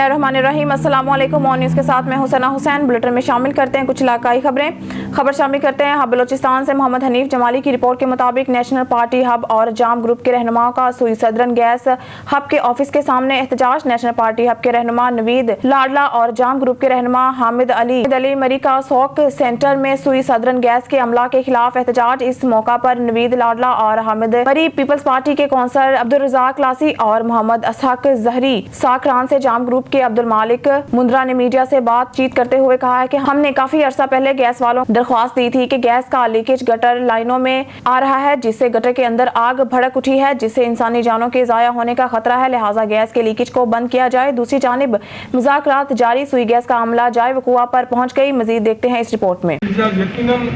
बिस्मिल्लाहिर्रहमानिर्रहीम। अस्सलाम वालेकुम। ऑन न्यूज़ के साथ मैं हुसैना हुसैन। बुलेटिन में शामिल करते हैं कुछ इलाकाई खबर शामिल करते हैं। हब बलोचिस्तान से मोहम्मद हनीफ जमाली की रिपोर्ट के मुताबिक नेशनल पार्टी हब और जाम ग्रुप के रहनुमाओं का सुई सदरन गैस हब के ऑफिस के सामने एहतजाज। नेशनल पार्टी हब के रहनुमा नवीद लाडला और जाम ग्रुप के रहनुमा हामिद अली मरी का सौक सेंटर में सुई सदरन गैस के अमला के खिलाफ एहतजाज। इस मौका पर नवीद लाडला और हामिद मरी पीपल्स पार्टी के कौंसलर अब्दुल रज़ाक क्लासी और मोहम्मद असहक जहरी साकरान से जाम ग्रुप के अब्दुल मालिक मुंद्रा ने मीडिया से बातचीत करते हुए कहा है कि हमने काफी अरसा पहले गैस वालों को दरख्वास्त दी थी कि गैस का लीकेज गटर लाइनों में आ रहा है, जिससे गटर के अंदर आग भड़क उठी है, जिससे इंसानी जानों के जाया होने का खतरा है। लिहाजा गैस के लीकेज को बंद किया जाए। दूसरी जानिब मुज़ाकरात जारी, सुई गैस का अमला जाए वकुआ पर पहुंच गई। मजीद देखते हैं इस रिपोर्ट में। यकीनन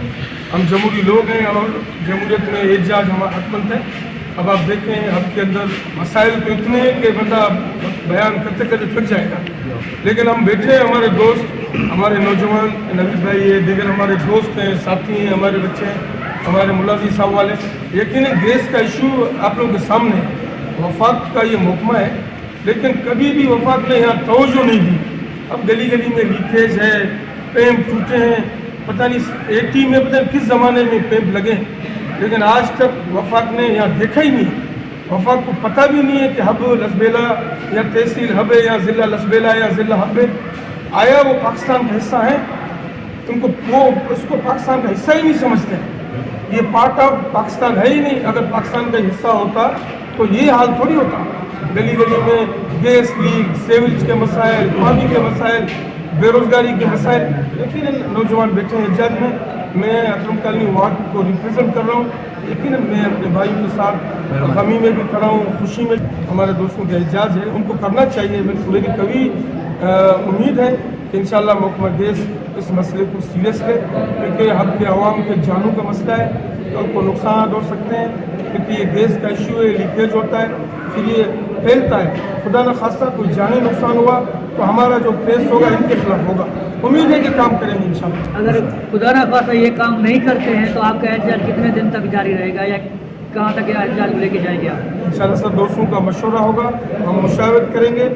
हम जमहूरी लोग हैं और जमहूरियत में एहतजाज हमारा हकमंद है। अब आप देखें हब के अंदर मसाइल तो इतने हैं कि बंदा बयान करते करते थक जाएगा, लेकिन हम बैठे हैं, हमारे दोस्त, हमारे नौजवान नवीद भाई है, दीगर हमारे दोस्त हैं, साथी हैं, हमारे बच्चे हैं, हमारे मुलाजी साहब वाले। यकीनन गैस का इशू आप लोगों के सामने है। वफाक का ये महकमा है, लेकिन कभी भी वफाक ने यहाँ तवज्जो नहीं दी। अब गली गली में लीकेज है, पैप टूटे हैं, पता नहीं 80 में पता नहीं किस ज़माने में पैप लगे हैं, लेकिन आज तक वफाक ने यहाँ देखा ही नहीं। वफाक को पता भी नहीं है कि हब लसबेला या तहसील हब है या ज़िला लसबेला या ज़िला हब है। आया वो पाकिस्तान का हिस्सा है, उनको वो उसको पाकिस्तान का हिस्सा ही नहीं समझते हैं। ये पार्ट ऑफ पाकिस्तान है ही नहीं। अगर पाकिस्तान का हिस्सा होता तो ये हाल थोड़ी होता। गली गली में गैस लीक, सेवेज के मसाइल, पानी के मसाइल, बेरोज़गारी के मसाइल। लेकिन नौजवान बैठे हैं एहतजाज में। मैं अकरम कॉलोनी वार्ड को रिप्रेजेंट कर रहा हूँ। यकीनन मैं अपने भाइयों के साथ गमी में भी खड़ा हूँ, खुशी में। हमारे दोस्तों का एहतजाज है, उनको करना चाहिए। मेरी कभी उम्मीद है कि इंशाल्लाह महकमा गैस इस मसले को सीरियस ले, क्योंकि हब के आवाम के जानों का मसला है, तो उनको नुकसान हो सकते हैं, क्योंकि ये गैस का इशू है, लीकेज होता है, फिर ये फैलता है। खुदा न खास्ता कोई जानी नुकसान हुआ तो हमारा जो केस होगा इनके खिलाफ होगा। उम्मीद है कि काम करेंगे इंशाल्लाह। अगर खुदा न खास्ता ये काम नहीं करते हैं तो आपका एहतजाज कितने दिन तक जारी रहेगा या कहाँ तक एहतजाज लेके जाएंगे आप? इंशाल्लाह सब दोस्तों का मशवरा होगा, हम मुशावरत करेंगे।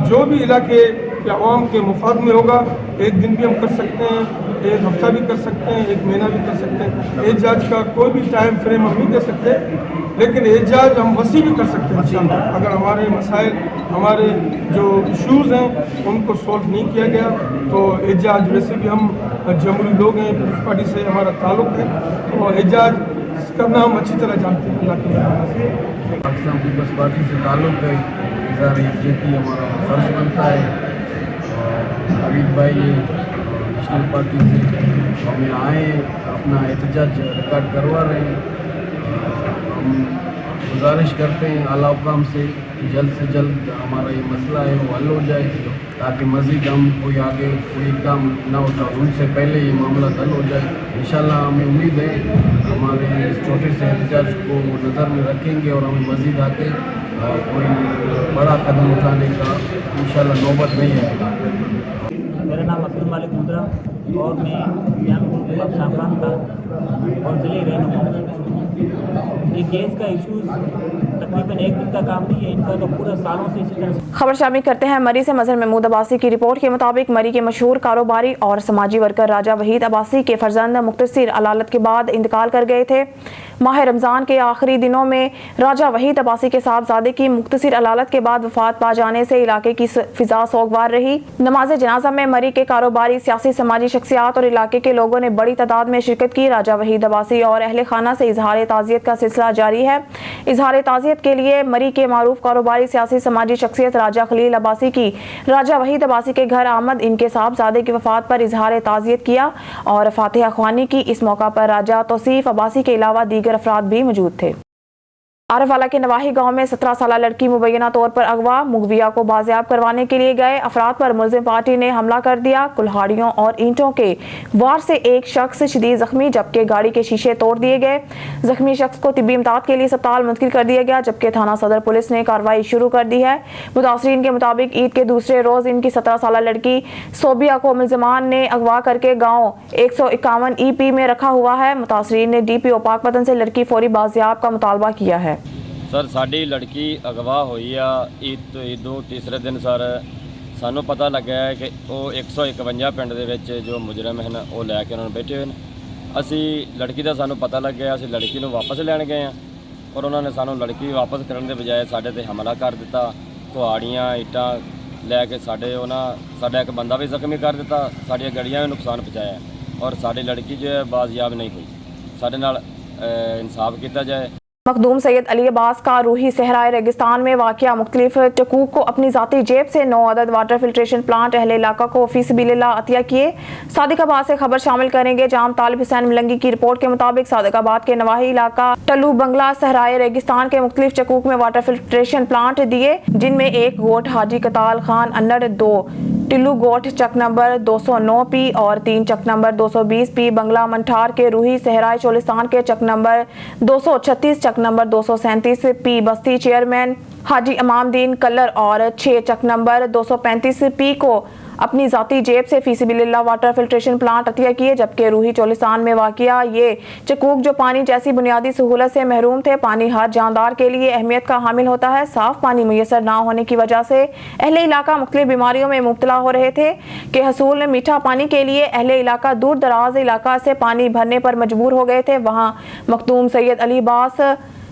जो भी इलाके के अवाम के मुफाद में होगा, एक दिन भी हम कर सकते हैं, एक हफ्ता भी कर सकते हैं, एक महीना भी कर सकते हैं। एहतजाज का कोई भी टाइम फ्रेम हम नहीं दे सकते, लेकिन एहतजाज हम वसी भी कर सकते हैं इंशाल्लाह। अगर हमारे मसाइल, हमारे जो इशूज़ हैं उनको सॉल्व नहीं किया गया तो एहतजाज, वैसे भी हम जमहूरी लोग हैं, पीपल्स पार्टी से हमारा ताल्लुक़ है, तो एहतजाज करना हम अच्छी तरह जानते हैं। पाकिस्तान पीपल्स पार्टी से ताल्लुक़ है, इज़हार यकजहती हमारा फ़र्ज़ बनता है। नवीद भाई नेशनल पार्टी से हम यहाँ आए, अपना एहतजाज रिकॉर्ड करवा रहे हैं। हम गुजारिश करते हैं आला हुकाम से कि जल्द से जल्द हमारा ये मसला है वो हल हो जाए, ताकि मज़ीद हम कोई आगे कोई काम ना होता, उनसे पहले ये मामला हल हो जाए। इंशाल्लाह हमें उम्मीद है हमारे इस छोटे से एहतजाज को नज़र में रखेंगे और हमें मज़ीद आके कोई बड़ा कदम उठाने का इंशाल्लाह नौबत नहीं आएगा। मेरा नाम अब्दुल मालिक मुंद्रा और मैं यहाँ साफरान का और ज़िले रहनुमा। ये गैस का इशूज़ तकरीबन एक दिन का काम नहीं है, इनका तो पूरा सालों से इसी तरह। खबर शामिल करते हैं मरी से। मजहर महमूद अब्बासी की रिपोर्ट के मुताबिक मरी के मशहूर कारोबारी और समाजी वर्कर राजा वहीद अब्बासी के फर्जंद मुख्तसिर अलालत के बाद इंतकाल कर गए थे। माह रमज़ान के आखिरी दिनों में राजा वहीद अब्बासी के साहबजादे की मुख्तसिर अलालत के बाद वफात पा जाने से इलाके की फिजा सोगवार रही। नमाज जनाजा में मरी के कारोबारी, सियासी, समाजी शख्सियात और इलाके के लोगों ने बड़ी तादाद में शिरकत की। राजा वहीद अब्बासी और अहले खाना से इजहार ताज़ियत का सिलसिला जारी है। इजहार ताज़ियत के लिए मरी के मारूफ कारोबारी, सियासी, समाजी शख्सियत राजा खलील अब्बासी की राजा वहीद अब्बासी के घर आमद, इनके साहबजादे की वफात पर इजहार ताज़ियत किया और फातिहा ख्वानी की। इस मौका पर राजा तौसीफ अब्बासी के अलावा दीगर अफराद भी मौजूद थे। आरफवाला के नवाही गांव में 17 साला लड़की मुबैना तौर पर अगवा, मुगविया को बाजियाब करवाने के लिए गए अफराद पर मुलजिम पार्टी ने हमला कर दिया। कुल्हाड़ियों और ईंटों के वार से एक शख्स शदीद जख्मी, जबकि गाड़ी के शीशे तोड़ दिए गए। जख्मी शख्स को तिब्बी इमदाद के लिए अस्पताल मुंतकिल कर दिया गया, जबकि थाना सदर पुलिस ने कार्रवाई शुरू कर दी है। मुतासरीन के मुताबिक ईद के दूसरे रोज इनकी 17 साला लड़की सोबिया को मुलजिमान ने अगवा करके गाँव 151 EP में रखा हुआ है। मुतासरीन ने DPO पाकपतन से लड़की फौरी बाजियाब का मुतालबा किया है। सर साड़ी लड़की अगवा हुई आ ईद तो तीसरे दिन सर ਸਾਨੂੰ ਪਤਾ ਲੱਗਾ ਹੈ ਕਿ ਉਹ 151 ਪਿੰਡ ਦੇ ਵਿੱਚ ਜੋ ਮੁਜਰਮ ਹਨ ਉਹ ਲੈ ਕੇ ਉਹਨਾਂ ਨੂੰ ਬੈਠੇ ਹੋਏ ਨੇ। ਅਸੀਂ ਲੜਕੀ ਦਾ ਸਾਨੂੰ ਪਤਾ ਲੱਗਿਆ, ਅਸੀਂ ਲੜਕੀ ਨੂੰ ਵਾਪਸ ਲੈਣ ਗਏ ਹਾਂ ਔਰ ਉਹਨਾਂ ਨੇ ਸਾਨੂੰ ਲੜਕੀ ਵਾਪਸ ਕਰਨ ਦੇ ਬਜਾਏ ਸਾਡੇ ਤੇ ਹਮਲਾ ਕਰ ਦਿੱਤਾ। ਕੁਹਾੜੀਆਂ ਇੱਟਾਂ ਲੈ ਕੇ ਸਾਡਾ ਇੱਕ ਬੰਦਾ ਵੀ ਜ਼ਖਮੀ ਕਰ ਦਿੱਤਾ, ਸਾਡੀਆਂ ਗੱਡੀਆਂ ਨੂੰ ਨੁਕਸਾਨ ਪਹੁੰਚਾਇਆ ਔਰ ਸਾਡੀ ਲੜਕੀ ਜੋ ਹੈ ਬਾਜ਼ਿਆਬ ਨਹੀਂ ਹੋਈ। ਸਾਡੇ ਨਾਲ इंसाफ किया जाए। मखदूम सैयद अली अब्बास का रूही सहराए रेगिस्तान में वाक़या मुख्तलिफ चकूक को अपनी ज़ाती जेब से 9 अदद वाटर फिल्ट्रेशन प्लांट अहले इलाका को फीसबिल्लाह अतिया किए। सादिकाबाद से खबर शामिल करेंगे। जाम तालिब हुसैन मलंगी की रिपोर्ट के मुताबिक सादिकाबाद के नवाही इलाका टल्लू बंगला सहराए रेगिस्तान के मुख्तलिफ चकूक में वाटर फिल्ट्रेशन प्लांट दिए, जिनमें एक गोट हाजी कताल खान अन्नड़, 2 टिल्लू गोट चक नंबर 209 पी और 3 चक नंबर 220 पी, बंगला मंठार के रूही सहराए चोलिस्तान के चक नंबर 236, चक नंबर 237 पी बस्ती चेयरमैन हाजी इमामदीन कलर और 6 चक नंबर 235 पी को अपनी ज़ाती जेब से फीसबिल्लाह वाटर फिल्ट्रेशन प्लांट अतिया किए, जबकि रूही चोलिस्तान में वाक़िया ये चकूक जो पानी जैसी बुनियादी सहूलत से महरूम थे। पानी हर जानदार के लिए अहमियत का हामिल होता है। साफ़ पानी मुयसर ना होने की वजह से अहले इलाका मुख्तलिफ बीमारियों में मुब्तला हो रहे थे कि हसूल मीठा पानी के लिए अहले इलाका दूर दराज इलाका से पानी भरने पर मजबूर हो गए थे। वहाँ मखदूम सैयद अली अब्बास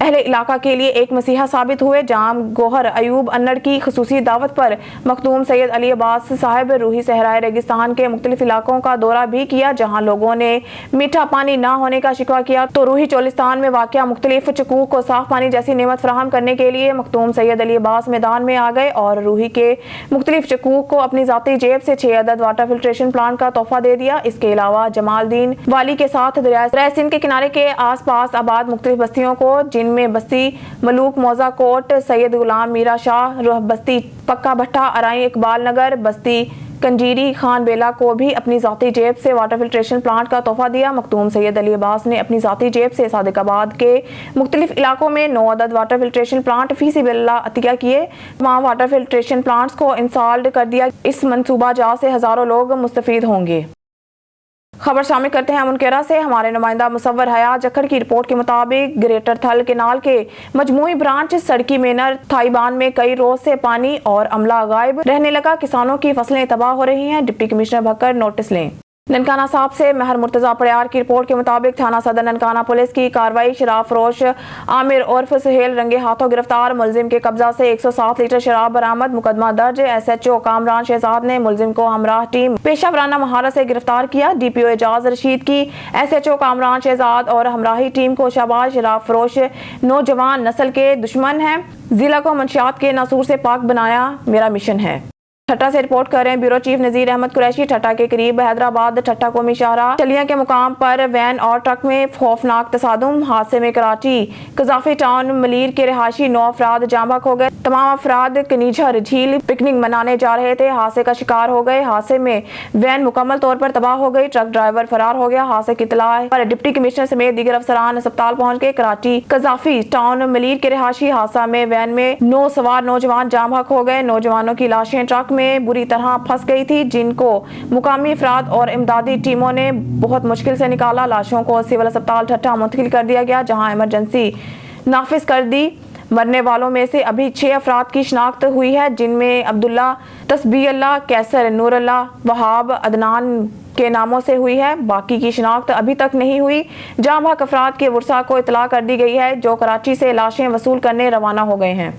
अहले इलाका के लिए एक मसीहा साबित हुए। जाम गोहर अयूब अन्नड़ की खसूसी दावत पर मखदूम सैयद अली अब्बास साहिब रूही सहराए रेगिस्तान के मुख्तलिफ इलाकों का दौरा भी किया, जहाँ लोगों ने मीठा पानी ना होने का शिकवा किया। तो रूही चोलिस्तान में वाक़िया मुख्तलिफ चकूक को साफ पानी जैसी नेमत फराहम करने के लिए मखदूम सैयद अली अब्बास मैदान में आ गए और रूही के मुख्तलिफ चकूक को अपनी ज़ाती जेब से 6 अदद वाटर फिल्ट्रेशन प्लांट का तोहफा दे दिया। इसके अलावा जमालदीन वाली के साथ दरिया सिंध के किनारे के आस पास आबाद मुख्तलिफ बस्तियों को, जिनमें बस्ती मलूक मौजा कोट, सैयद गुलाम मीरा शाह, रोह बस्ती पक्का भट्टा, अराई इकबाल नगर, बस्ती कंजीरी खान बेला को भी अपनी ज़ाती जेब से वाटर फिल्ट्रेशन प्लांट का तोहफा दिया। मखदूम सैयद अली अब्बास ने अपनी ज़ाती जेब से सादिकाबाद के मुख्तलिफ इलाकों में 9 अदद वाटर फिल्ट्रेशन प्लांट फीसबिल्लाह अतिया किए। तमाम वाटर फिल्ट्रेशन प्लांट्स को इंस्टॉल्ड कर दिया। इस मनसूबा जा से हज़ारों लोग मुस्तफीद होंगे। खबर शामिल करते हैं मुनकेरा से। हमारे नुमाइंदा मुसव्वर हयात जखड़ की रिपोर्ट के मुताबिक ग्रेटर थल केनाल के मजमूई ब्रांच सड़की मेनर थाईबान में कई रोज से पानी और अमला गायब रहने लगा। किसानों की फसलें तबाह हो रही हैं। डिप्टी कमिश्नर भक्कर नोटिस लें। ननकाना साहब से महर मुर्तजा पड़ियार की रिपोर्ट के मुताबिक थाना सदर ननकाना पुलिस की कार्रवाई। शराब फरोश आमिर उर्फ सुहेल रंगे हाथों गिरफ्तार। मुलजिम के कब्जा से 107 लीटर शराब बरामद। मुकदमा दर्ज। SHO कामरान शहजाद ने मुलजिम को हमराह टीम पेशा वराना महारत से गिरफ्तार किया। DPO एजाज रशीद की SHO कामरान शहजाद और हमराही टीम को शाबाश। शराब फरोश नौजवान नस्ल के दुश्मन है। जिला को मंशियात के नासूर से पाक बनाया मेरा मिशन है। ठट्टा से रिपोर्ट कर रहे हैं ब्यूरो चीफ नजीर अहमद कुरैशी। ठट्टा के करीब हैदराबाद ठट्टा कौमी शाहराह चलिया के मुकाम पर वैन और ट्रक में खौफनाक तसादुम। हादसे में कराची कजाफी टाउन मलीर के रिहायशी 9 अफराद जाँ बहक हो गए। तमाम अफराद कनीझर झील पिकनिक मनाने जा रहे थे। हादसे का शिकार हो गए। हादसे में वैन मुकम्मल तौर पर तबाह हो गई। ट्रक ड्राइवर फरार हो गया। हादसे की इत्तला पर डिप्टी कमिश्नर समेत दीगर अफसरान अस्पताल पहुंच गए। कराची कजाफी टाउन मलीर के रिहायशी हादसा में वैन में 9 सवार नौजवान जाँ बहक हो गए। नौजवानों की लाशें ट्रक में बुरी तरह फंस गई थी, जिनको मुकामी अफराद और इमदादी टीमों ने बहुत मुश्किल से निकाला। लाशों को सिविल अस्पताल ठट्टा मुंतकिल कर दिया गया, जहां इमरजेंसी नाफिज कर दी। मरने वालों में से अभी 6 अफराद की शिनाख्त हुई है, जिनमें अब्दुल्ला, तस्बीह, कैसर, नूरुल्लाह, वहाब, अदनान के नामों से हुई है। बाकी की शिनाख्त अभी तक नहीं हुई। जाँ बहक अफराद के वर्सा को इतला कर दी गई है, जो कराची से लाशें वसूल करने रवाना हो गए हैं।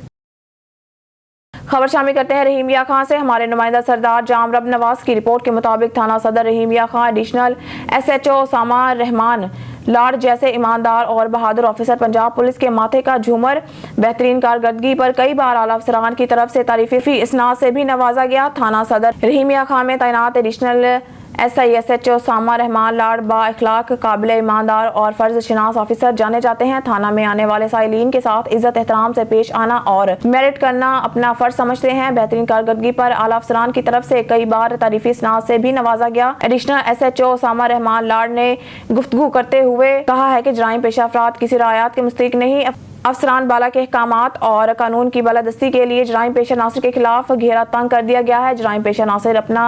खबर शामिल करते हैं रहीमिया खां से। हमारे नुमाइंदा सरदार जाम रब नवाज की रिपोर्ट के मुताबिक थाना सदर रहीमिया खां एडिशनल SHO उसामा रहमान लाड जैसे ईमानदार और बहादुर ऑफिसर पंजाब पुलिस के माथे का झूमर। बेहतरीन कारकर्दगी पर कई बार आला अफसरान की तरफ से तारीफी इसनाद से भी नवाजा गया। थाना सदर रहीमिया खां में तैनात additional SI SHO Usama Rehman लाड बा इखलाक, काबिल ईमानदार और फर्ज शनास ऑफिसर जाने जाते हैं। थाना में आने वाले साइलिन के साथ इज्जत एहतराम से पेश आना और मेरिट करना अपना फर्ज समझते हैं। बेहतरीन कारकर्दगी पर आला अफसरान की तरफ से कई बार तारीफी इसनाद से भी नवाजा गया। एडिशनल SHO उसामा रहमान लाड ने गुफ्तगू करते हुए कहा है कि जराइम पेशा अफराद किसी रायात के मुस्तहिक नहीं। अफसरान बाला के अहकामात और कानून की बालादस्ती के लिए जराइम पेशा नासिर के खिलाफ घेरा तंग कर दिया गया है। जराइम पेशा नासिर अपना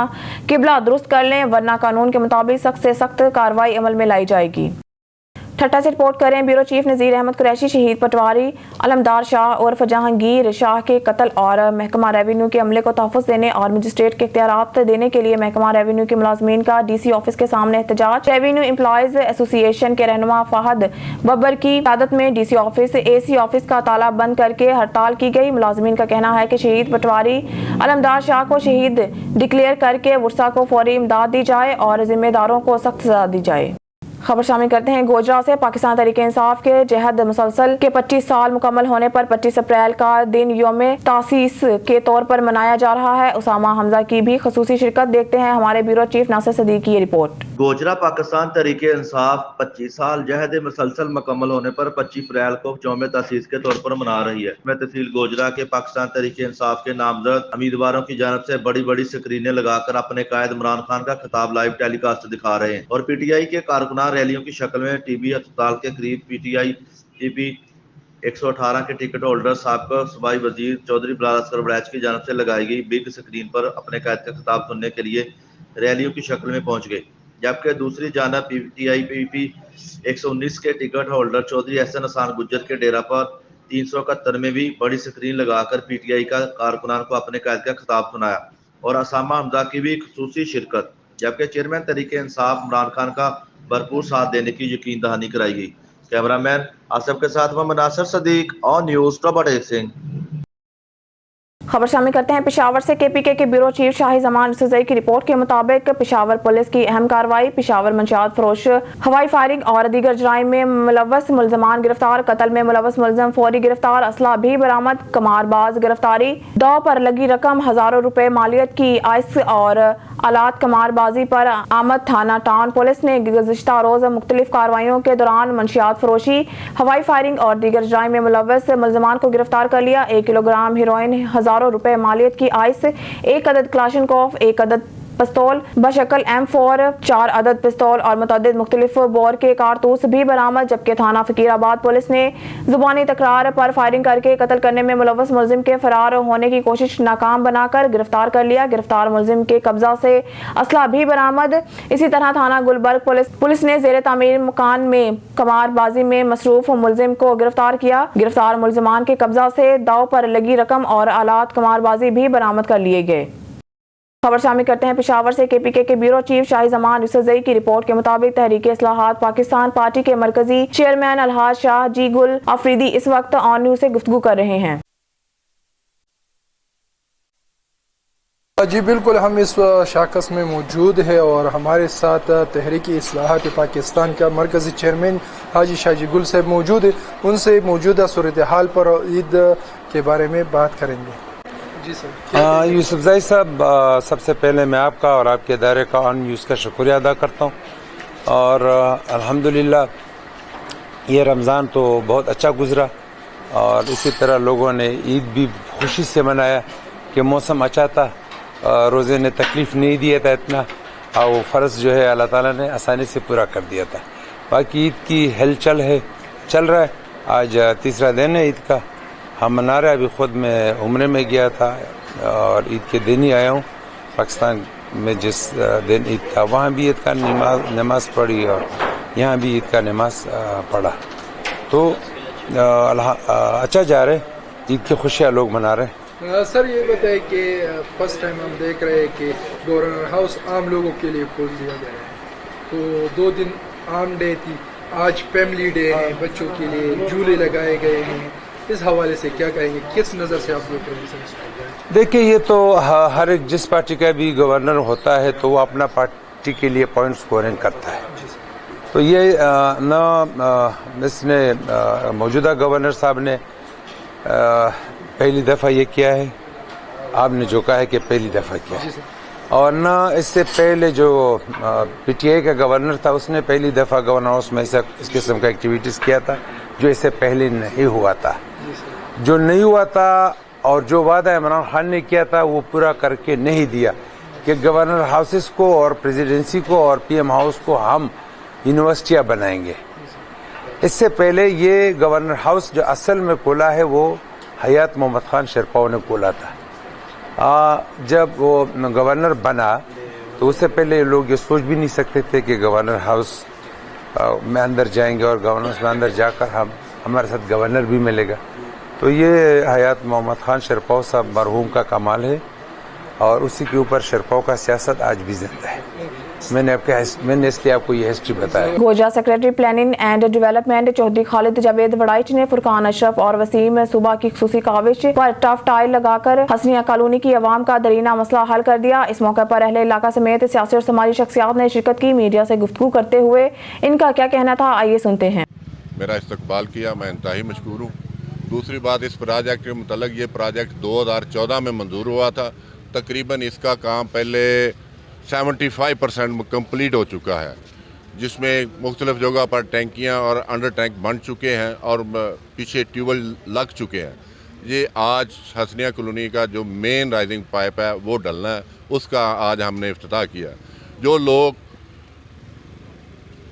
किबला दुरुस्त कर लें, वरना कानून के मुताबिक सख्त से सख्त कार्रवाई अमल में लाई जाएगी। ठट्टा से रिपोर्ट करें ब्यूरो चीफ नज़ीर अहमद कुरैशी शहीद पटवारी अलमदार शाह उर्फ जहांगीर शाह के कत्ल और महकमा रेवेन्यू के अमले को तहफ़्फ़ुज़ देने और मजिस्ट्रेट के इख्तियारात देने के लिए महकमा रेवेन्यू के मुलाजमीन का DC ऑफिस के सामने एहतजाज। रेवेन्यू एम्प्लॉयज़ एसोसिएशन के रहनुमा फ़हद बब्बर की क़यादत में DC ऑफिस AC ऑफिस का ताला बंद करके हड़ताल की गई। मुलाजमीन का कहना है कि शहीद पटवारी अलमदार शाह को शहीद डिक्लेयर करके वर्सा को फौरी इमदाद दी जाए और जिम्मेदारों को सख्त सजा दी जाए। खबर शामिल करते हैं गोजरा से। पाकिस्तान तहरीक इंसाफ के जहद मुसलसल के 25 साल मुकम्मल होने पर 25 अप्रैल का दिन यौम तासीस के तौर पर मनाया जा रहा है। उसामा हमजा की भी खसूसी शिरकत। देखते हैं हमारे ब्यूरो चीफ नासिर सदीक की ये रिपोर्ट। गोजरा पाकिस्तान तहरीक इंसाफ 25 साल जहद मुसलसल मुकम्मल होने पर 25 अप्रैल को यौम तासीस के तौर पर मना रही है। मैं तहसील गोजरा के पाकिस्तान तहरीक इंसाफ के नामजद उम्मीदवारों की जानब से बड़ी बड़ी स्क्रीनें लगाकर अपने कायद इमरान खान का खिताब लाइव टेलीकास्ट दिखा रहे हैं और PTI के कारकुनान रैलियों की शक्ल में TB अस्पताल के करीब PTI TB 118 के टिकट होल्डर साबिक़ सूबाई वजीर चौधरी बिलाल असगर वड़ैच की जानब से लगाई गई बिग स्क्रीन पर अपने कायद का खिताब सुनने के लिए रैलियों की शक्ल में पहुंच गए, जबकि दूसरी जानब PTI PP 119 के टिकट होल्डर चौधरी एहसन हसन गुज्जर के डेरा पर 371 में भी बड़ी स्क्रीन लगाकर PTI का कारकुनान को अपने कायद का खिताब सुनाया और उसामा हमजा की भी खसूसी शिरकत, जबकि चेयरमैन तहरीक इंसाफ इमरान खान का भरपूर साथ देने की यकीन दहानी कराई गई। कैमरामैन आसिफ के साथ मोहम्मद नासिर सदीक ऑन न्यूज़ टॉबा सिंह। खबर शामिल करते हैं पेशावर से। KPK के ब्यूरो चीफ शाही जमान यूसुफजई की रिपोर्ट के मुताबिक पेशावर पुलिस की अहम कार्रवाई। पेशावर मंशियात फरोश हवाई फायरिंग और दीगर जराइम में मुलव्वस मुलजमान गिरफ्तार। कत्ल में मुलव्वस मुलजम फौरी गिरफ्तार। असला भी बरामद। कमारबाज गिरफ्तारी। दाव पर लगी रकम हजारों रुपए मालियत की आइस और आलात कमारबाजी पर आमद। थाना टाउन पुलिस ने गुज़िश्ता रोज मुख्तलिफ कार्रवाइयों के दौरान मंशियात फरोशी हवाई फायरिंग और दीगर जराइम में मुलव्वस मुलजमान को गिरफ्तार कर लिया। 1 किलोग्राम हेरोइन, हजारों रुपए मालियत की आइस, 1 अदद क्लाशनकोफ, 1 अदद पिस्तौल बशक्ल M4, 4 अदद पिस्तौल और मुतअद्दिद मुख्तलिफ बोर के कारतूस भी बरामद। जबकि थाना फकीराबाद पुलिस ने जुबानी तकरार पर फायरिंग करके कत्ल करने में मुलव्वस मुलजिम के फरार होने की कोशिश नाकाम बनाकर गिरफ्तार कर लिया। गिरफ्तार मुलजिम के कब्जा से असला भी बरामद। इसी तरह थाना गुलबर्ग पुलिस ने ज़ेर तामीर मकान में कमारबाजी में मसरूफ मुलजिम को गिरफ्तार किया। गिरफ्तार मुलजमान के कब्जा से दाव पर लगी रकम और आलात कमारबाजी भी बरामद कर लिए गए। खबर शामिल करते हैं पेशावर से। KPK के ब्यूरो चीफ शाही जमान यूसुफजई की रिपोर्ट के मुताबिक तहरीक इस्लाहात पाकिस्तान पार्टी के मरकजी चेयरमैन अलहाज शाह जी गुल अफरीदी इस वक्त ऑन न्यूज़ से गुफ्तगू कर रहे हैं। जी बिल्कुल, हम इस शाखस में मौजूद है और हमारे साथ तहरीक इस्लाहात पाकिस्तान का मरकजी चेयरमैन हाजी शाह जी गुल साहब मौजूद है। उनसे मौजूदा सूरत हाल पर ईद के बारे में बात करेंगे। जी सर। यूसुफजई साहब, सबसे पहले मैं आपका और आपके इदारे का ऑन न्यूज़ का शुक्रिया अदा करता हूँ और अल्हम्दुलिल्लाह ये रमज़ान तो बहुत अच्छा गुजरा और इसी तरह लोगों ने ईद भी खुशी से मनाया कि मौसम अच्छा था, रोज़े ने तकलीफ़ नहीं दिया था इतना और वो फ़र्ज़ जो है अल्लाह ताला ने आसानी से पूरा कर दिया था। बाकी ईद की हलचल है, चल रहा है। आज तीसरा दिन है ईद का, हम मना रहे। अभी ख़ुद मैं उम्रे में गया था और ईद के दिन ही आया हूँ। पाकिस्तान में जिस दिन ईद था वहाँ भी ईद का नमाज पढ़ी और यहाँ भी ईद का नमाज पढ़ा, तो अच्छा जा रहे। ईद की खुशियाँ लोग मना रहे। सर ये बताएं कि फर्स्ट टाइम हम देख रहे हैं कि गवर्नर हाउस आम लोगों के लिए खोल दिया गया है, तो 2 दिन आम डे थी, आज फैमिली डे है, बच्चों के लिए झूले लगाए गए हैं। इस हवाले से क्या कहेंगे, किस नज़र से आप देख रहे हैं? देखिए, ये तो हर एक जिस पार्टी का भी गवर्नर होता है तो वो अपना पार्टी के लिए पॉइंट स्कोरिंग करता है। तो ये इसने मौजूदा गवर्नर साहब ने पहली दफ़ा ये किया है, आपने जो कहा है कि पहली दफ़ा किया है, और ना इससे पहले जो PTI का गवर्नर था उसने पहली दफ़ा गवर्नर हाउस में इस किस्म का एक्टिविटीज़ किया था जो इससे पहले नहीं हुआ था। जो नहीं हुआ था और जो वादा इमरान खान ने किया था वो पूरा करके नहीं दिया कि गवर्नर हाउसेस को और प्रेसिडेंसी को और PM हाउस को हम यूनिवर्सिटियाँ बनाएंगे। इससे पहले ये गवर्नर हाउस जो असल में खोला है वो हयात मोहम्मद खान शेरपाव ने खोला था। जब वो गवर्नर बना तो उससे पहले लोग ये सोच भी नहीं सकते थे कि गवर्नर हाउस में अंदर जाएंगे और गवर्नेंस में अंदर जाकर हमारे साथ गवर्नर भी मिलेगा। तो ये हयात मोहम्मद खान शरपाव साहब मरहूम का कमाल है और उसी के ऊपर शरपाव का सियासत आज भी जिंदा है। मैंने इसलिए आपको ये हिस्ट्री बताया। Gojra secretary planning and development Chaudhry Khalid Javed Waraich ने फुरकान अशरफ और वसीम सूबा की खुसूसी काविश पर टफ टाइल लगाकर हसनिया कॉलोनी की आवाम का दरीना मसला हल कर दिया। इस मौके पर अहले इलाका समेत सियासी और समाजी शख्सियात ने शिरकत की। मीडिया से गुफ्तगू करते हुए इनका क्या कहना था, आइए सुनते हैं। मेरा इस्तकबाल किया, मैं इंतहाई मशकूर हूँ। दूसरी बात, इस प्रोजेक्ट के मुतल्लिक ये प्रोजेक्ट 2014 में मंजूर हुआ था। तकरीबन इसका काम पहले 75% कम्प्लीट हो चुका है, जिसमें मुख्तलिफ जगह पर टैंकियाँ और अंडर टैंक बन चुके हैं और पीछे ट्यूबवेल लग चुके हैं। ये आज हसनिया कॉलोनी का जो मेन राइजिंग पाइप है वो डलना है, उसका आज हमने इफ्तिताह किया। जो लोग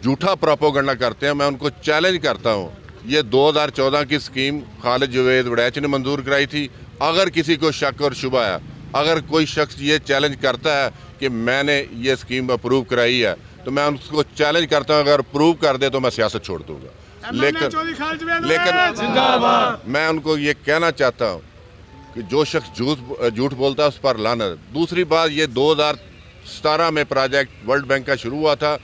झूठा प्रोपेगेंडा करते हैं, मैं उनको चैलेंज करता हूँ। ये 2014 की स्कीम खालिद जावेद वड़ैच ने मंजूर कराई थी। अगर किसी को शक और शुबा है, अगर कोई शख्स ये चैलेंज करता है कि मैंने ये स्कीम अप्रूव कराई है, तो मैं उसको चैलेंज करता हूँ, अगर अप्रूव कर दे तो मैं सियासत छोड़ दूंगा। लेकिन मैं उनको ये कहना चाहता हूँ कि जो शख्स झूठ बोलता है उस पर लानत। दूसरी बात, ये 2017 में प्रोजेक्ट वर्ल्ड बैंक का शुरू हुआ था,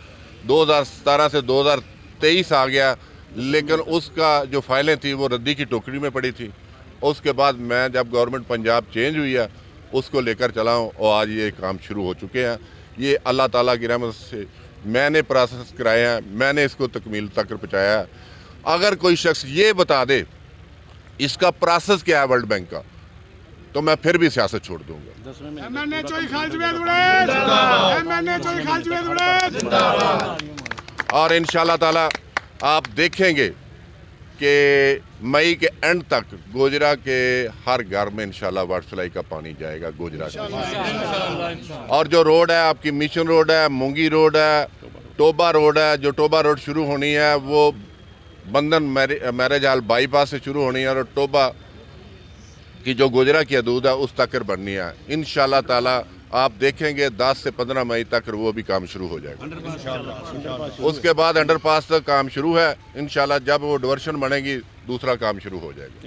2017 से 2023 आ गया, लेकिन उसका जो फाइलें थी वो रद्दी की टोकरी में पड़ी थी। उसके बाद मैं जब गवर्नमेंट पंजाब चेंज हुई है, उसको लेकर चला हूँ और आज ये काम शुरू हो चुके हैं। ये अल्लाह ताला की रहमत से मैंने प्रोसेस कराए हैं, मैंने इसको तकमील तक पहुँचाया है। अगर कोई शख्स ये बता दे इसका प्रोसेस क्या है वर्ल्ड बैंक का, तो मैं फिर भी सियासत छोड़ दूंगा। और इंशाल्लाह ताला आप देखेंगे कि मई के एंड तक गोजरा के हर घर में इंशाल्लाह वाटर सप्लाई का पानी जाएगा गोजरा के। और जो रोड है आपकी मिशन रोड है, मूंगी रोड है, टोबा रोड है, जो टोबा रोड शुरू होनी है वो बंधन मैरिज हाल बाईपास से शुरू होनी है और टोबा की जो गोजरा की हदूद है उस तक बननी है। इंशाल्लाह ताला आप देखेंगे 10 से 15 मई तक वो भी काम शुरू हो जाएगा। उसके बाद अंडरपास तक काम शुरू है। इंशाल्लाह जब वो डाइवर्शन बनेगी दूसरा काम शुरू हो जाएगा।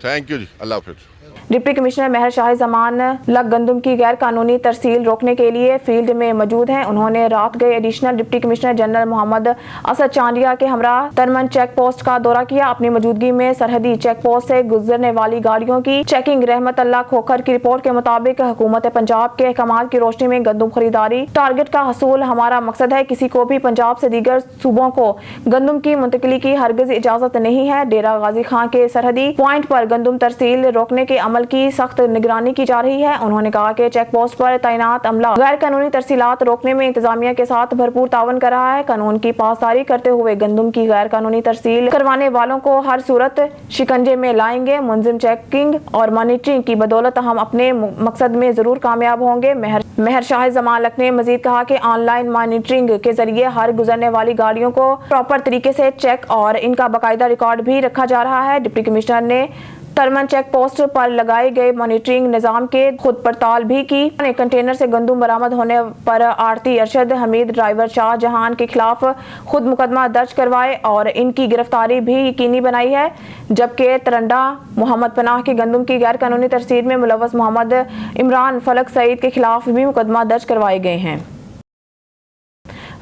थैंक यू जी, अल्लाह हाफिज़। डिप्टी कमिश्नर महर शाह जमान लग गंदम की गैर कानूनी तरसील रोकने के लिए फील्ड में मौजूद हैं। उन्होंने रात गए additional deputy commissioner general Muhammad Asad Chandia के हमरा तरमन चेक पोस्ट का दौरा किया। अपनी मौजूदगी में सरहदी चेक पोस्ट से गुजरने वाली गाड़ियों की चेकिंग। रहमत अल्लाह खोखर की रिपोर्ट के मुताबिक हुकूमत पंजाब के अहकामात की रोशनी में गंदम खरीदारी टारगेट का हसूल हमारा मकसद है। किसी को भी पंजाब से दीगर सूबों को गंदम की मुंतकिली की हरगिज इजाजत नहीं है। डेरा गाजी खां के सरहदी पॉइंट पर गंदम तरसील रोकने के अमल की सख्त निगरानी की जा रही है। उन्होंने कहा कि चेक पोस्ट पर तैनात अमला गैर कानूनी तरसीलात रोकने में इंतजामिया के साथ भरपूर तावन कर रहा है। कानून की पासदारी करते हुए गंदम की गैर कानूनी तरसील करवाने वालों को हर सूरत शिकंजे में लाएंगे। मुंजिम चेकिंग और मॉनिटरिंग की बदौलत हम अपने मकसद में जरूर कामयाब होंगे। महर शाह जमालक ने मजीद कहा कि ऑनलाइन मॉनिटरिंग के जरिए हर गुजरने वाली गाड़ियों को प्रॉपर तरीके से चेक और इनका बाकायदा रिकॉर्ड भी रखा जा रहा है। डिप्टी कमिश्नर ने तरमन चेक पोस्ट पर लगाए गए मॉनिटरिंग निजाम के खुद पड़ताल भी की। कंटेनर से गंदम बरामद होने पर आरती अरशद हमीद ड्राइवर शाहजहां के खिलाफ खुद मुकदमा दर्ज करवाए और इनकी गिरफ्तारी भी यकीनी बनाई है। जबकि तरंडा मोहम्मद पनाह की गंदम की गैर कानूनी तरसील में मुलव्वस मोहम्मद इमरान फलक सईद के खिलाफ भी मुकदमा दर्ज करवाए गए हैं।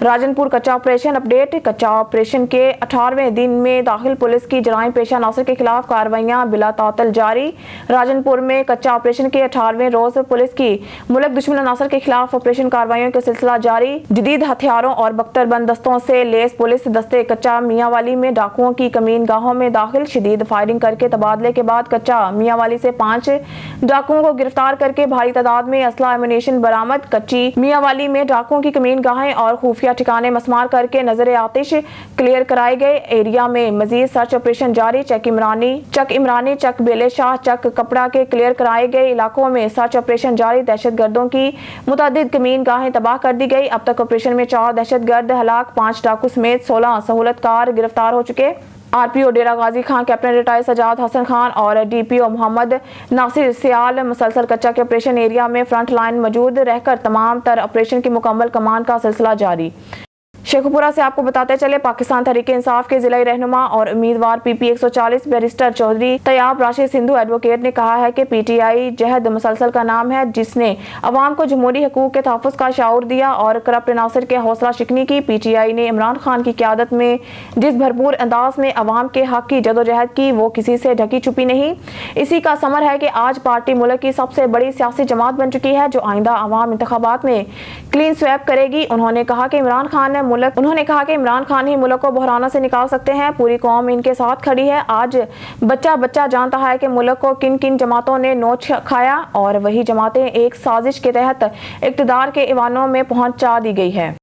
राजनपुर कच्चा ऑपरेशन अपडेट। कच्चा ऑपरेशन के 18वें दिन में दाखिल पुलिस की जराइम पेशा नासिर के खिलाफ कार्रवाइयां बिला तातल जारी। राजनपुर में कच्चा ऑपरेशन के 18वें रोज पुलिस की मुल्क दुश्मन नासिर के खिलाफ ऑपरेशन कार्रवाइयों का सिलसिला जारी। जदीद हथियारों और बख्तरबंद दस्तों से लेस पुलिस दस्ते कच्चा मियांवाली में डाकुओं की कमीन गाहों में दाखिल। शदीद फायरिंग करके तबादले के बाद कच्चा मियांवाली से 5 डाकुओं को गिरफ्तार करके भारी तादाद में असला एमुनेशन बरामद। कच्ची मियांवाली में डाकुओं की कमीन गाहें और खुफिया ठिकाने मस्मार करके नजर आतिश क्लियर कराए गए। एरिया में मजीद सर्च ऑपरेशन जारी। चक इमरानी, चक बेले शाह, चक कपड़ा के क्लियर कराए गए इलाकों में सर्च ऑपरेशन जारी। दहशतगर्दों की मुतअद्दिद कमीन गाहें तबाह कर दी गई। अब तक ऑपरेशन में 4 दहशतगर्द हलाक, 5 डाकू समेत 16 सहूलतकार गिरफ्तार हो चुके। RPO डेरा गाजी खान, कैप्टन रिटायर्ड सजाद हसन खान और DPO मोहम्मद नासिर सियाल मुसलसल कच्चा के ऑपरेशन एरिया में फ्रंट लाइन मौजूद रहकर तमाम तर ऑपरेशन की मुकम्मल कमान का सिलसिला जारी। शेखपुरा से आपको बताते चले, पाकिस्तान तहरीक इंसाफ के जिला रहनुमा और उम्मीदवार PP 140 barrister Chaudhry Tayyab Rashid Sindhu advocate ने कहा है कि PTI जहद मुसलसल का नाम है जिसने अवाम को जमहूरी हकूक के तहफ़्फ़ुज़ का शाऊर दिया और करप्ट नासिर के हौसला शिकनी की। PTI ने इमरान खान की क़यादत में जिस भरपूर अंदाज में अवाम के हक़ की जदोजहद की वो किसी से ढकी छुपी नहीं। इसी का समर है कि आज पार्टी मुल्क की सबसे बड़ी सियासी जमात बन चुकी है जो आइंदा अवाम इंतखाबात में क्लीन स्वेप करेगी। उन्होंने कहा कि इमरान खान ही मुल्क को बहरानों से निकाल सकते हैं। पूरी कौम इनके साथ खड़ी है। आज बच्चा बच्चा जानता है कि मुल्क को किन किन जमातों ने नोच खाया और वही जमातें एक साजिश के तहत इक़्तिदार के ईवानों में पहुंचा दी गई है।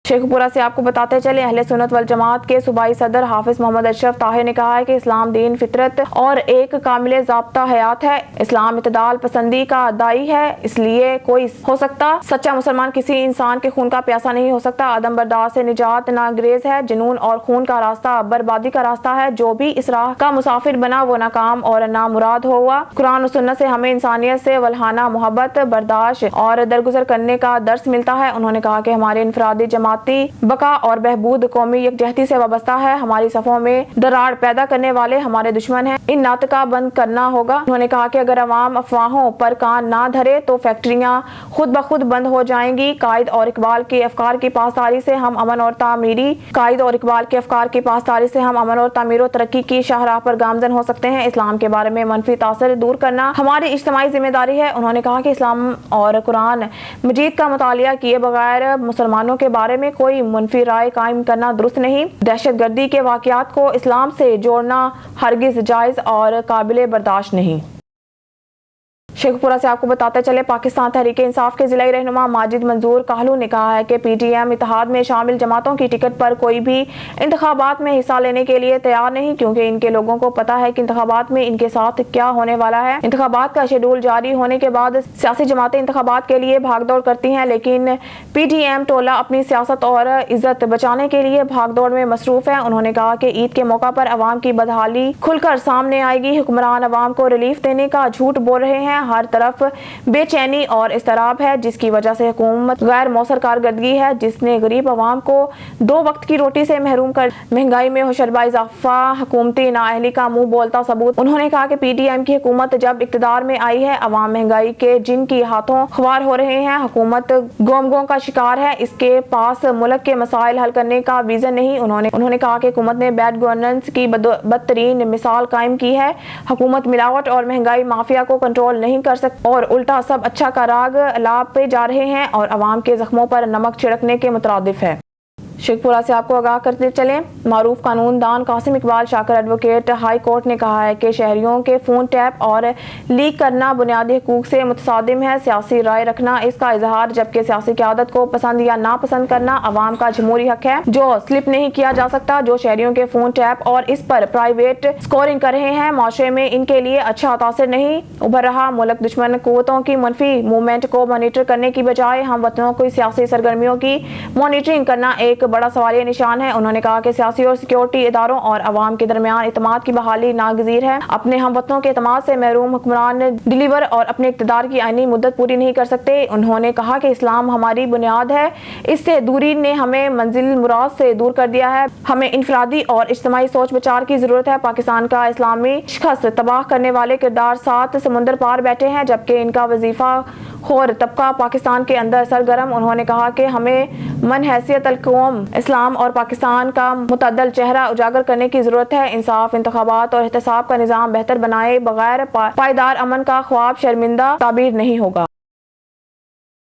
शेखपुरा से आपको बताते चले, अहले सुन्नत वल जमात के सूबाई सदर हाफिज मोहम्मद अशरफ ताहिर ने कहा है कि इस्लाम दीन फितरत और एक कामिल ज़ाब्ता हयात है। इस्लाम इत्तेदाल पसंदी का दाई है, इसलिए कोई हो सकता सच्चा मुसलमान किसी इंसान के खून का प्यासा नहीं हो सकता। अदम बर्दाश्त से निजात नागरेज है। जुनून और खून का रास्ता बर्बादी का रास्ता है। जो भी इस राह का मुसाफिर बना वो नाकाम और नामुराद हुआ। कुरान और सुन्नत से हमें इंसानियत से वल्हाना मोहब्बत बर्दाश्त और दरगुजर करने का दर्स मिलता है। उन्होंने कहा कि हमारे इनफरादी जमात बका और बहबूद कौमी यकजहती से वाबस्ता है। हमारी सफ़ों में दरार पैदा करने वाले हमारे दुश्मन हैं। इन नाटका बंद करना होगा। उन्होंने कहा कि अगर अवाम अफवाहों पर कान ना धरे तो फैक्ट्रियां खुद ब खुद बंद हो जाएंगी। कायद और इकबाल के अफकार की पासदारी से हम अमन और तामीर और तरक्की की शाहराह पर गामजन हो सकते हैं। इस्लाम के बारे में मनफी तासर दूर करना हमारी इज्तिमाई जिम्मेदारी है। उन्होंने कहा कि इस्लाम और कुरान मजीद का मुतालिया किए बगैर मुसलमानों के बारे में कोई मुनफी राय कायम करना दुरुस्त नहीं। दहशतगर्दी के वाक़यात को इस्लाम से जोड़ना हरगिज जायज़ और काबिल बर्दाश्त नहीं। शेखपुरा से आपको बताते चले, पाकिस्तान तहरीक इंसाफ के जिला रहनुमा माजिद मंजूर काहलू ने कहा है कि PTM इत्तेहाद में शामिल जमातों की टिकट पर कोई भी इंतखाबात में हिस्सा लेने के लिए तैयार नहीं, क्योंकि इनके लोगों को पता है कि इंतखाबात में इनके साथ क्या होने वाला है। इंतखाबात का शेड्यूल जारी होने के बाद सियासी जमातें इंतखाबात के लिए भागदौड़ करती हैं, लेकिन PTM टोला अपनी सियासत और इज्जत बचाने के लिए भागदौड़ में मसरूफ है। उन्होंने कहा कि ईद के मौका पर अवाम की बदहाली खुलकर सामने आएगी। हुक्मरान अवाम को रिलीफ देने का झूठ बोल रहे हैं। हर तरफ बेचैनी और इस्तराब है, जिसकी वजह से हुकूमत गैर मौसर कारकर्दगी है, जिसने गरीब अवाम को 2 वक्त की रोटी से महरूम कर महंगाई में होशरबा इजाफा हुकूमती नाअहली का मुंह बोलता सबूत। उन्होंने कहा कि PTM की हुकूमत जब इक्तदार में आई है, अवाम महंगाई के जिनकी हाथों ख्वार हो रहे हैं। हुकूमत गोमगों का शिकार है। इसके पास मुल्क के मसाइल हल करने का विजन नहीं। उन्होंने कहा कि हुकूमत ने बैड गवर्नेंस की बदतरीन मिसाल कायम की है। हुकूमत मिलावट और महंगाई माफिया को कंट्रोल नहीं कर सकती और उल्टा सब अच्छा का राग लाभ पे जा रहे हैं और अवाम के जख्मों पर नमक छिड़कने के मुतरादिफ है। शेखपुरा से आपको आगाह करते चलें, मारूफ कानून दान Qasim Iqbal शाकर advocate high court ने कहा है कि शहरियों के फोन टैप और लीक करना बुनियादी हकूक से मुतसादिम है। सियासी राय रखना इसका इजहार, जबकि सियासी क़यादत को पसंद या नापसंद करना अवाम का जमहूरी हक है जो स्लिप नहीं किया जा सकता। जो शहरियों के फोन टैप और इस पर प्राइवेट स्कोरिंग कर रहे हैं, माशरे में इनके लिए अच्छा तासर नहीं उभर रहा। मुल्क दुश्मन कुव्वतों की मनफी मूवमेंट को मॉनिटर करने की बजाय हम वतनों की सियासी सरगर्मियों की मॉनिटरिंग करना एक बड़ा सवालिया निशान है। उन्होंने कहा कि सियासी और सिक्योरिटी इदारों और अवाम के दरमियान इत्तेमाद की बहाली नागजीर है। अपने हम वतनों के इत्तेमाद से महरूम हुक्मरान डिलीवर और अपने इक़्तिदार की आईनी मुद्दत पूरी नहीं कर सकते। उन्होंने कहा कि इस्लाम हमारी बुनियाद है, इससे दूरी ने हमें मंजिल मुराद से दूर कर दिया है। हमें इनफरादी और इज्तिमाई सोच विचार की जरूरत है। पाकिस्तान का इस्लामी शिकस्त तबाह करने वाले किरदार 7 समुंदर पार बैठे हैं, जबकि इनका वजीफा खोर तबका पाकिस्तान के अंदर सरगर्म। उन्होंने कहा कि हमें मन हैसियत अल-कौम इस्लाम और पाकिस्तान का मुतअद्दल चेहरा उजागर करने की जरूरत है। इंसाफ, इंतखाबात और एहतसाब का निज़ाम बेहतर बनाए बगैर पायदार अमन का ख्वाब शर्मिंदा ताबीर नहीं होगा।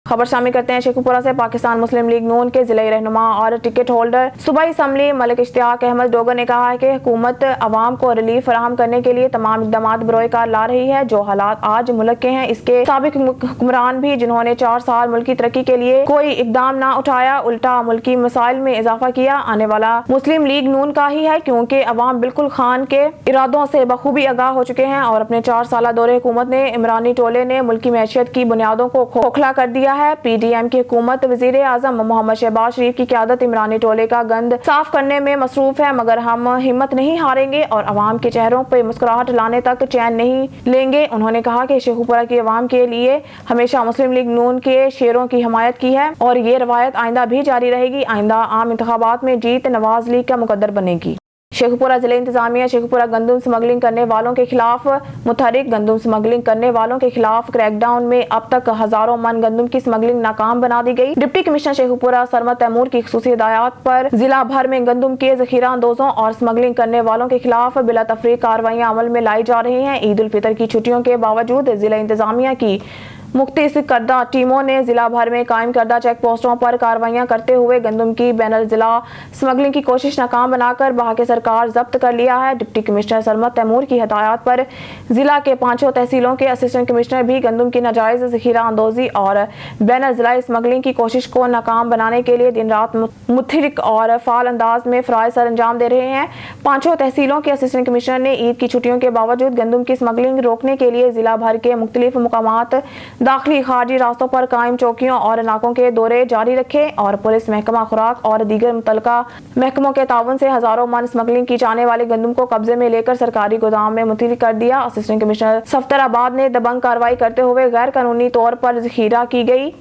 खबर शामिल करते हैं शेखपुरा से। पाकिस्तान मुस्लिम लीग नून के जिला रहनुमा और टिकट होल्डर सूबाई असम्बली मलिक इश्तियाक अहमद डोगर ने कहा है कि हुकूमत अवाम को रिलीफ फराहम करने के लिए तमाम इक़दामात बरोए कार ला रही है। जो हालात आज मुल्क के हैं, इसके साबिक हुक्मरान भी जिन्होंने 4 साल मुल्क की तरक्की के लिए कोई इकदाम ना उठाया, उल्टा मुल्की मसाइल में इजाफा किया, आने वाला मुस्लिम लीग नून का ही है, क्योंकि अवाम बिल्कुल खान के इरादों से बखूबी आगाह हो चुके हैं और अपने 4 साल दौरे हुकूमत ने इमरानी टोले ने मुल्की मैशियत की बुनियादों को खोखला कर दिया है। PDM की हुकूमत वजीर आजम मोहम्मद शहबाज शरीफ की क़यादत इमरानी टोले का गंद साफ करने में मसरूफ है, मगर हम हिम्मत नहीं हारेंगे और अवाम के चेहरों पर मुस्कुराहट लाने तक चैन नहीं लेंगे। उन्होंने कहा कि शेखुपुरा की अवाम के लिए हमेशा मुस्लिम लीग नून के शेरों की हिमायत की है और ये रवायत आइंदा भी जारी रहेगी। आइंदा आम इंतखाबात में जीत नवाज लीग का मुकद्दर बनेगी। शेखुपुरा जिले इंतजामिया शेखुपुरा गंदम स्मगलिंग करने वालों के खिलाफ मुतहरिक। गंदम स्मगलिंग करने वालों के खिलाफ क्रैकडाउन में अब तक हजारों मन गंदम की स्मगलिंग नाकाम बना दी गई। डिप्टी कमिश्नर शेखुपुरा सरमद तैमूर की खुसूसी हिदायत पर जिला भर में गंदम के जखीरा अंदोजों और स्मगलिंग करने वालों के खिलाफ बिला तफरीक कार्रवाइयां अमल में लाई जा रही हैं। ईद उल फितर की छुट्टियों के बावजूद जिला इंतजामिया की मुख्तलिफ करदा टीमों ने जिला भर में कायम करदा चेक पोस्टों पर कार्रवाइयां करते हुए गंदम की बैनर जिला स्मगलिंग की कोशिश नाकाम बनाकर बहाके सरकार जब्त कर लिया है। डिप्टी कमिश्नर सरमद तैमूर की हिदायत पर जिला के 5 तहसीलों के असिस्टेंट कमिश्नर भी गंदम की नाजायज जखीरा अंदोजी और बैनर जिला स्मगलिंग की कोशिश को नाकाम बनाने के लिए दिन रात मुतहरिक और फाल अंदाज में फराइज सर अंजाम दे रहे हैं। 5 तहसीलों के असिस्टेंट कमिश्नर ने ईद की छुट्टियों के बावजूद गंदम की स्मगलिंग रोकने के लिए जिला भर के मुख्तलिफ मुकामात दाखिली खारजी रास्तों पर कायम चौकियों और नाकों के दौरे जारी रखे और पुलिस महकमा खुराक और दीगर मुतल्लिका महकमों के ताउन से हजारों मन स्मगलिंग की जाने वाले गंदम को कब्जे में लेकर सरकारी गोदाम में मुंतकिल कर दिया। असिस्टेंट कमिश्नर सफ्तराबाद ने दबंग कार्रवाई करते हुए गैर कानूनी तौर पर जखीरा की गई।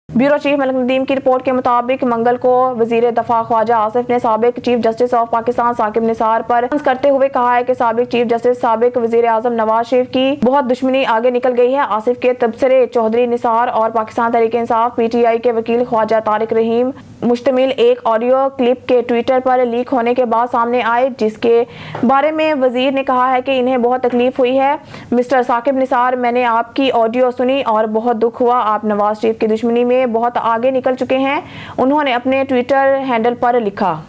ब्यूरो चीफ मलिक नदीम की रिपोर्ट के मुताबिक मंगल को वजीर दफा ख्वाजा आसिफ ने साबिक chief justice of Pakistan Saqib Nisar पर तंज करते हुए कहा है कि साबिक चीफ जस्टिस साबिक वजीर आजम नवाज शरीफ की बहुत दुश्मनी आगे निकल गई है। आसिफ के तबसरे चौधरी निसार और पाकिस्तान तहरीक इंसाफ PTI के वकील ख्वाजा तारिक रहीम मुश्तमिल एक ऑडियो क्लिप के ट्विटर पर लीक होने के बाद सामने आए, जिसके बारे में वजीर ने कहा है कि इन्हें बहुत तकलीफ हुई है। मिस्टर साकिब निसार, मैंने आपकी ऑडियो सुनी और बहुत दुख हुआ। आप नवाज शरीफ की दुश्मनी में बहुत आगे निकल चुके हैं, उन्होंने अपने ट्विटर हैंडल पर लिखा।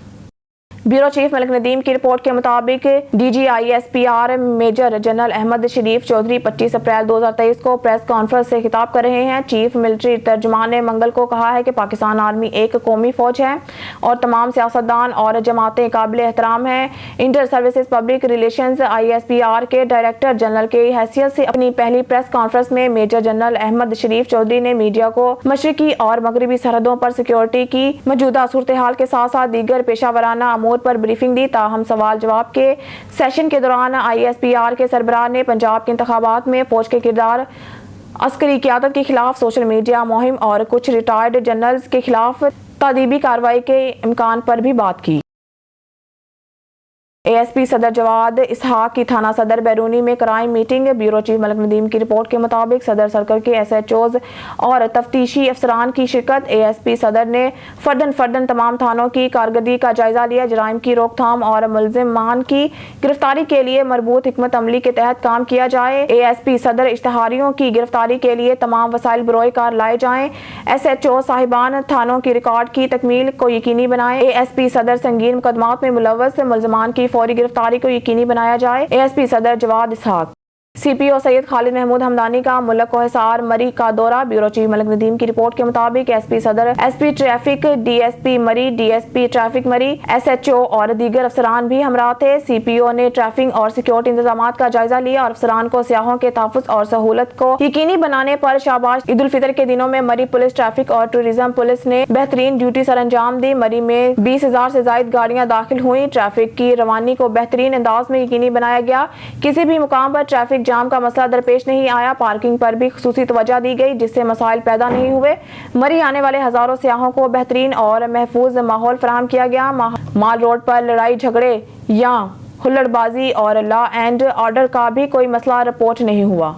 ब्यूरो चीफ मलिक नदीम की रिपोर्ट के मुताबिक DGISPR मेजर जनरल अहमद शरीफ चौधरी 25 अप्रैल 2023 को प्रेस कॉन्फ्रेंस से खिताब कर रहे हैं। चीफ मिलिट्री तर्जुमान ने मंगल को कहा है कि पाकिस्तान आर्मी एक कौमी फौज है और तमाम सियासतदान और जमातें काबिल एहतराम हैं। Inter services public relations ISPR के डायरेक्टर जनरल की हैसियत से अपनी पहली प्रेस कॉन्फ्रेंस में मेजर जनरल अहमद शरीफ चौधरी ने मीडिया को मशरकी और मगरबी सरहदों पर सिक्योरिटी की मौजूदा सूरत हाल के साथ साथ दीगर पेशावराना पर ब्रीफिंग दी। ताहम सवाल जवाब के सेशन के दौरान ISPR के सरबराह ने पंजाब के इंतखाबात में फौज के किरदार, अस्करी क़यादत के खिलाफ सोशल मीडिया मुहिम और कुछ रिटायर्ड जनरल्स के खिलाफ तादीबी कार्रवाई के इम्कान पर भी बात की। ASP सदर जवाद इसहाक की थाना सदर बैरूनी में crime meeting. Bureau chief Malik Nadeem की रिपोर्ट के मुताबिक सदर सर्कल के SHOs और तफ्तीशी अफसरान की शिरकत। ASP सदर ने फर्दन तमाम थानों की कारकर्दगी का जायजा लिया। जराइम की रोकथाम और मुलजिमान की गिरफ्तारी के लिए मरबूत हिकमत अमली के तहत काम किया जाए। ASP सदर इश्तहारियों की गिरफ्तारी के लिए तमाम वसाइल बरोए कार लाए जाएं। SHO साहिबान थानों की रिकॉर्ड की तकमील को यकीनी बनाएं। ASP सदर संगीन मुकदमात में मुलव्वस मुलजिमान की फौरी गिरफ्तारी को यकीनी बनाया जाए। ASP सदर जवाद इसहाक। CPO सैयद खालिद महमूद हमदानी का मुल्क को हिसार मरी का दौरा। ब्यूरो चीफ मलिक नदीम की रिपोर्ट के मुताबिक SP सदर, SP ट्रैफिक, DSP मरी, DSP ट्रैफिक मरी, SHO और दीगर अफसरान भी हमरा थे। CPO ने ट्रैफिक और सिक्योरिटी इंतजामात का जायजा लिया और अफसरान को सियाहों के तहफ़्फ़ुज़ और सहूलत को यकीनी बनाने पर शाबाश। ईद उल फितर के दिनों में मरी पुलिस, ट्रैफिक और टूरिज्म पुलिस ने बेहतरीन ड्यूटी सर अंजाम दी। मरी में 20,000 से ज्यादा गाड़ियां दाखिल हुई। ट्रैफिक की रवानी को बेहतरीन अंदाज में यकीनी बनाया गया। किसी भी मुकाम पर ट्रैफिक जाम का मसला दरपेश नहीं आया। पार्किंग पर भी खुसूसी तवज्जो दी गई, जिससे मसाइल पैदा नहीं हुए। मरी आने वाले हजारों सियाहों को बेहतरीन और महफूज माहौल फराहम किया गया। माल रोड पर लड़ाई झगड़े या हुल्लड़बाजी और लॉ एंड ऑर्डर का भी कोई मसला रिपोर्ट नहीं हुआ।